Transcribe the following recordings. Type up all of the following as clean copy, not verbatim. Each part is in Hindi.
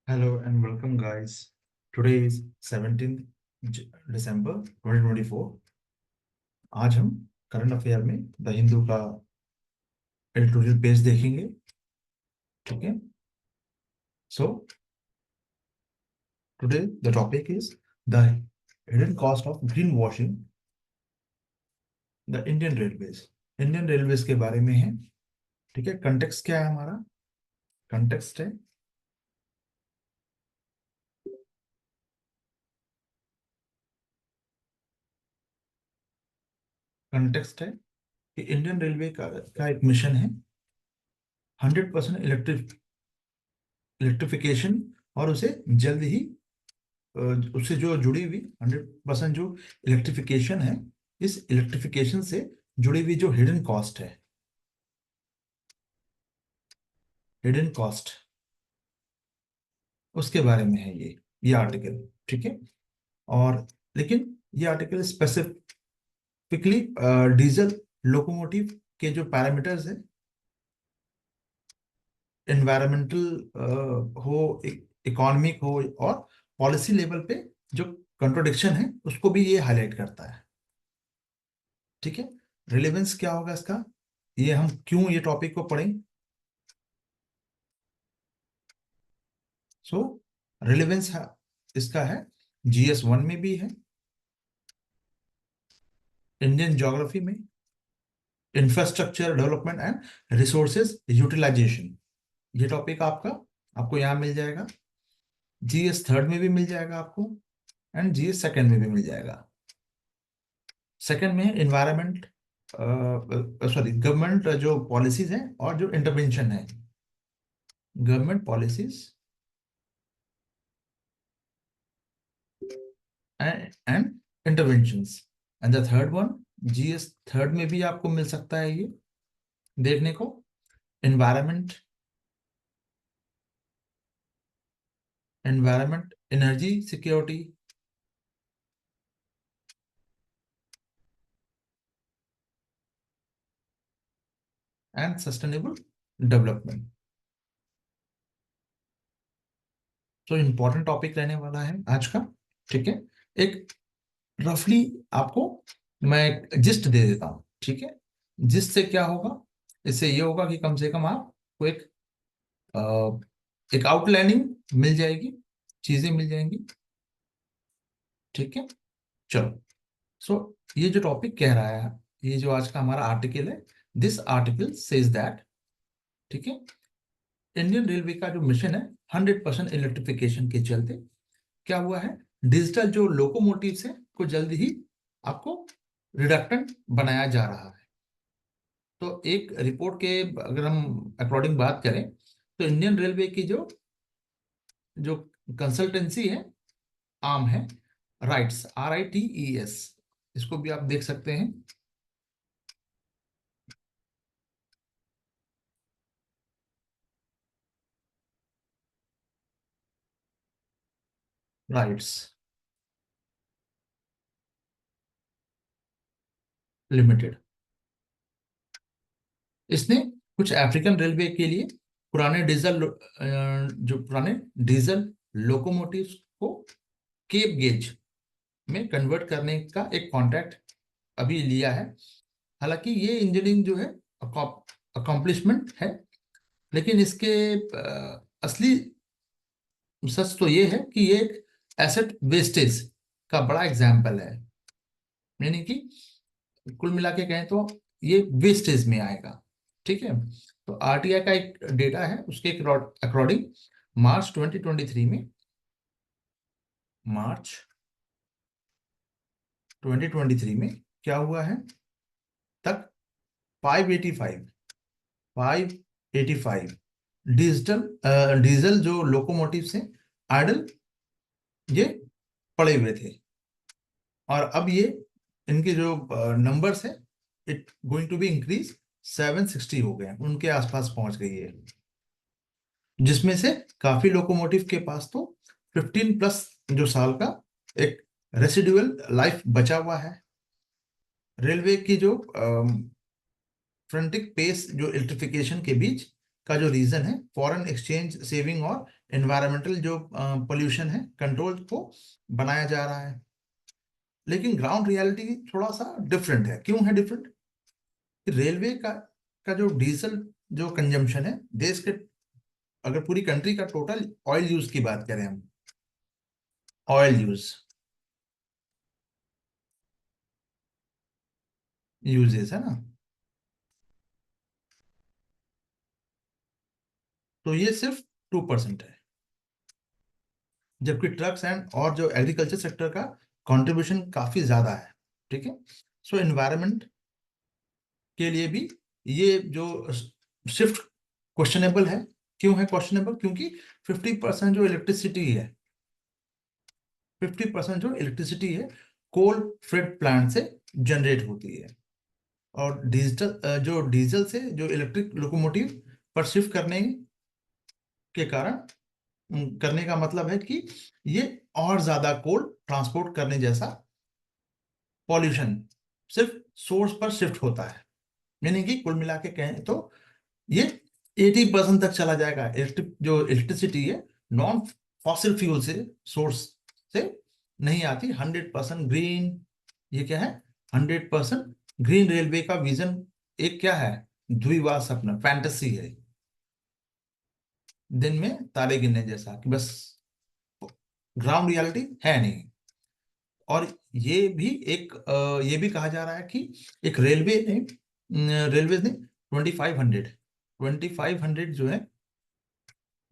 Hello and welcome, guys. Today is 17th December 2024. आज हम करंट अफेयर में द हिंदू का एडिटोरियल पेज देखेंगे. ठीक है. So today the topic is the hidden cost of green washing the Indian railways. Indian railways के बारे में है. ठीक है. कंटेक्स्ट क्या है हमारा? कंटेक्स्ट है कंटेक्स्ट है कि इंडियन रेलवे का एक मिशन है 100% इलेक्ट्रिफिकेशन, और उसे जल्द ही उससे जो जुड़ी हुई 100% जो इलेक्ट्रिफिकेशन है, इस इलेक्ट्रिफिकेशन से जुड़ी हुई जो हिडन कॉस्ट है, हिडन कॉस्ट, उसके बारे में है ये आर्टिकल. ठीक है. और लेकिन ये आर्टिकल स्पेसिफिकली डीजल लोकोमोटिव के जो पैरामीटर्स है, एनवायरमेंटल हो, इकोनॉमिक हो, और पॉलिसी लेवल पे जो कंट्रोडिक्शन है उसको भी ये हाईलाइट करता है. ठीक है. रिलेवेंस क्या होगा इसका, ये हम क्यों ये टॉपिक को पढ़ें? सो रिलेवेंस है इसका है, GS1 में भी है, इंडियन ज्योग्राफी में, infrastructure development and resources utilisation, ये टॉपिक आपको यहाँ मिल जाएगा. GS3 में भी मिल जाएगा आपको, एंड GS2 में भी मिल जाएगा. सेकंड में एनवायरमेंट, सॉरी, गवर्नमेंट जो पॉलिसीज हैं और जो इंटरवेंशन है, government policies and interventions. And the third one, GS3 में भी आपको मिल सकता है ये देखने को, environment, energy security, and sustainable development. तो इंपॉर्टेंट टॉपिक रहने वाला है आज का. ठीक है. एक रफली आपको मैं जिस्ट दे देता हूं. ठीक है. जिस्ट से क्या होगा, इससे ये होगा कि कम से कम आपको एक आउटलाइनिंग मिल जाएगी, चीजें मिल जाएंगी. ठीक है. चलो. सो ये जो टॉपिक कह रहा है, ये जो आज का हमारा आर्टिकल है, दिस आर्टिकल सेज दैट, ठीक है, इंडियन रेलवे का जो मिशन है 100% इलेक्ट्रिफिकेशन के चलते क्या हुआ है, डिजिटल जो लोकोमोटिव्स है को जल्द ही आपको रिडक्टेंट बनाया जा रहा है. तो एक रिपोर्ट के अगर हम अकॉर्डिंग बात करें, तो इंडियन रेलवे की जो जो कंसल्टेंसी है, आर्म है, राइट्स, RITES, इसको भी आप देख सकते हैं. राइट्स लिमिटेड, इसने कुछ अफ्रीकन रेलवे के लिए पुराने डीजल लोकोमोटिव्स को केप गेज में कन्वर्ट करने का एक कॉन्ट्रैक्ट अभी लिया है. हालांकि ये इंजीनियरिंग जो है अकॉम्प्लिशमेंट है, लेकिन इसके असली सच तो ये है कि ये एक एसेट वेस्टेज का बड़ा एग्जाम्पल है. यानी कि कुल मिला के कहें तो ये वेस्टेज में आएगा. ठीक है. तो RTI का एक डेटा है, उसके अकॉर्डिंग मार्च 2023 में, मार्च 2023 में क्या हुआ है तक 585 डीजल जो लोकोमोटिव से आइडल ये पड़े हुए थे, और अब ये इनके जो नंबर्स है, it going to be increase 760 हो गए, उनके आसपास पहुंच गई है, जिसमें से काफी लोकोमोटिव के पास तो 15+ जो साल का एक रेसिडुअल लाइफ बचा हुआ है. रेलवे की जो फ्रंटिक पेस जो इलेक्ट्रिफिकेशन के बीच का जो रीजन है फॉरेन एक्सचेंज सेविंग और एनवायरमेंटल जो पोल्यूशन है कंट्रोल को बनाया जा रहा है। लेकिन ग्राउंड रियलिटी थोड़ा सा डिफरेंट है। क्यों है डिफरेंट? रेलवे का जो डीजल जो कंजम्पशन है देश के, अगर पूरी कंट्री का टोटल ऑयल यूज की बात करें हम, ऑयल यूजेस है ना, तो ये सिर्फ 2% है। जबकि ट्रक्स एंड और जो एग्रीकल्चर सेक्टर का कंट्रीब्यूशन काफी ज्यादा है। ठीक है। सो एनवायरनमेंट के लिए भी ये जो शिफ्ट क्वेश्चनेबल है। क्यों है क्वेश्चनेबल? क्योंकि 50% जो इलेक्ट्रिसिटी है, 50% जो इलेक्ट्रिसिटी है कोल फ्रेट प्लांट से जनरेट होती है। और डीजल से जो इलेक्ट्रिक लोकोमोटिव पर शिफ्ट करने के कारण, करने का मतलब है कि ये और ज्यादा कोल ट्रांसपोर्ट करने जैसा पॉल्यूशन सिर्फ सोर्स पर शिफ्ट होता है। यानी कि कुल मिला के कहें तो ये 80% तक चला जाएगा। जो इलेक्ट्रिसिटी है नॉन फॉसिल फ्यूल से सोर्स से नहीं आती, 100% ग्रीन। ये क्या है? 100% ग्रीन रेलवे का विजन एक क्या है? द्विवार सपना, फैंटेसी है, दिन में तारे गिनने जैसा, कि बस ग्राउंड रियलिटी है नहीं। और ये भी ये भी कहा जा रहा है कि एक रेलवे ने 2500 जो है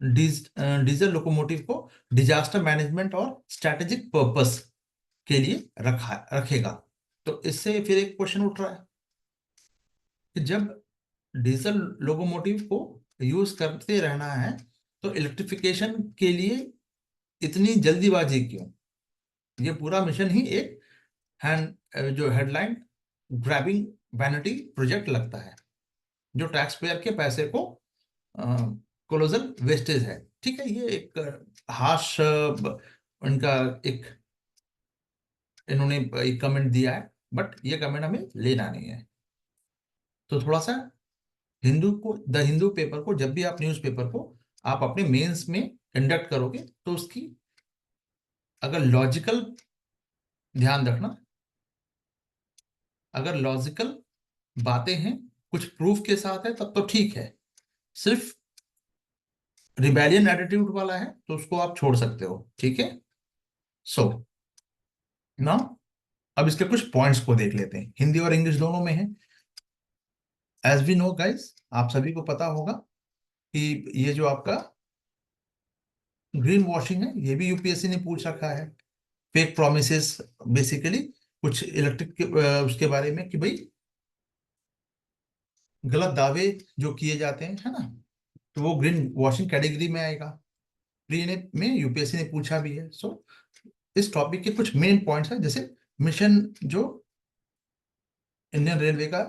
डीजल लोकोमोटिव को डिजास्टर मैनेजमेंट और स्ट्रेटेजिक पर्पस के लिए रखेगा। तो इससे फिर एक क्वेश्चन उठ रहा है कि जब डीजल लोकोमोटिव को यूज करते रहना है तो इलेक्ट्रिफिकेशन के लिए इतनी जल्दीबाजी क्यों? ये पूरा मिशन ही एक जो हेडलाइन ग्रैबिंग वैनिटी प्रोजेक्ट लगता है, जो टैक्स पेयर के पैसे को कोलोजल वेस्टेज है। ठीक है, ये एक हाश उनका एक इन्होंने एक कमेंट दिया है, बट ये कमेंट हमें लेना नहीं है। तो थोड़ा सा द हिंदू पेपर को, जब भी आप न्यूज पेपर को आप अपने मेंस में कंडक्ट करोगे तो उसकी अगर लॉजिकल, ध्यान रखना, अगर लॉजिकल बातें हैं, कुछ प्रूफ के साथ है, तब तो ठीक है। सिर्फ रिबेलियन एटीट्यूड वाला है तो उसको आप छोड़ सकते हो। ठीक है। सो नाउ अब इसके कुछ पॉइंट्स को देख लेते हैं, हिंदी और इंग्लिश दोनों में है। एज वी नो गाइस, आप सभी को पता होगा कि ये जो आपका ग्रीन वॉशिंग है ये भी यूपीएससी ने पूछ रखा है। फेक प्रोमिसेस, बेसिकली कुछ इलेक्ट्रिक उसके बारे में कि भाई गलत दावे जो किए जाते हैं, है ना, तो वो ग्रीन वॉशिंग कैटेगरी में आएगा। प्री में यूपीएससी ने पूछा भी है। सो इस टॉपिक के कुछ मेन पॉइंट्स हैं, जैसे मिशन जो इंडियन रेलवे का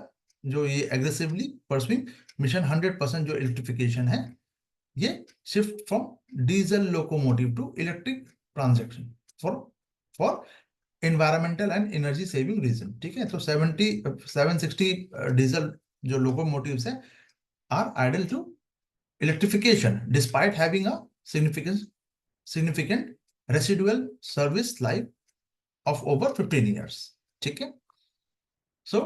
जो ये एग्रेसिवली परसुइंग मिशन 100% जो इलेक्ट्रिफिकेशन है, ये shift from diesel locomotive to electric transaction for for environmental and energy saving reason. ठीक है। तो 760 डीजल जो लोकोमोटिव्स हैं are idle to electrification despite having a significant residual service life of over 15 years। ठीक है। So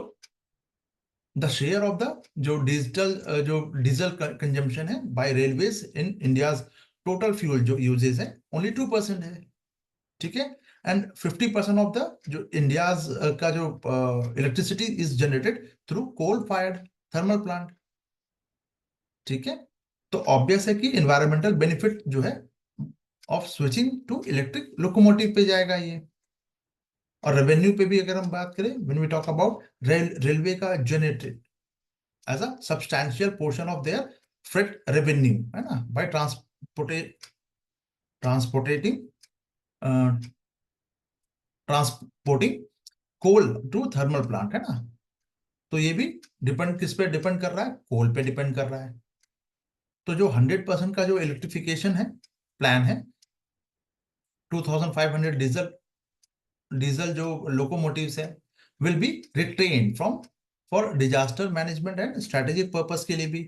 the share of the जो डीजल कंजम्पशन है by railways in India's total fuel जो यूजेज है ओनली 2% है। ठीक है। एंड 50% ऑफ द जो इंडियाज का जो electricity is generated through coal fired thermal plant. ठीक है। तो ऑब्वियस है कि इन्वायरमेंटल बेनिफिट जो है of switching to electric locomotive पे जाएगा ये। और रेवेन्यू पे भी अगर हम बात करें, when we talk about railway का generated as a substantial portion of their freight revenue, है ना, by transportating transporting coal to thermal plant, है ना। तो ये भी डिपेंड किस पे डिपेंड कर रहा है? कोल पे डिपेंड कर रहा है। तो जो 100% का जो इलेक्ट्रिफिकेशन है प्लान है, 2500 डीजल जो लोकोमोटिव्स है will be retrain from for disaster management and strategic purpose के लिए भी।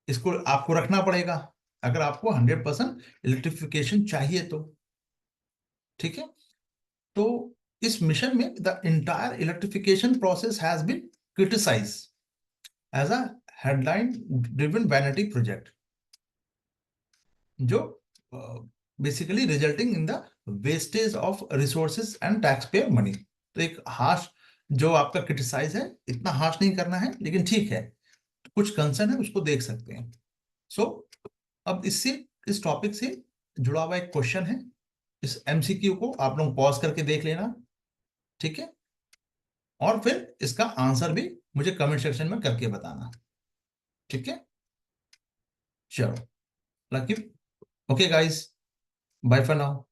इसको आपको रखना पड़ेगा अगर आपको 100% इलेक्ट्रिफिकेशन चाहिए तो। ठीक है, तो इस मिशन में the entire electrification process has been criticise as a headline driven vanity project, जो basically resulting in the wastage of resources and tax payer money. तो एक हार्श जो आपका क्रिटिसाइज है, इतना हार्श नहीं करना है, लेकिन ठीक है, कुछ कंसर्न है उसको देख सकते हैं। सो अब इससे, इस टॉपिक से जुड़ा हुआ एक क्वेश्चन है, इस एमसीक्यू को आप लोग पॉज करके देख लेना। ठीक है, और फिर इसका आंसर भी मुझे कमेंट सेक्शन में करके बताना। ठीक है, चलो, lucky, okay guys, bye for now.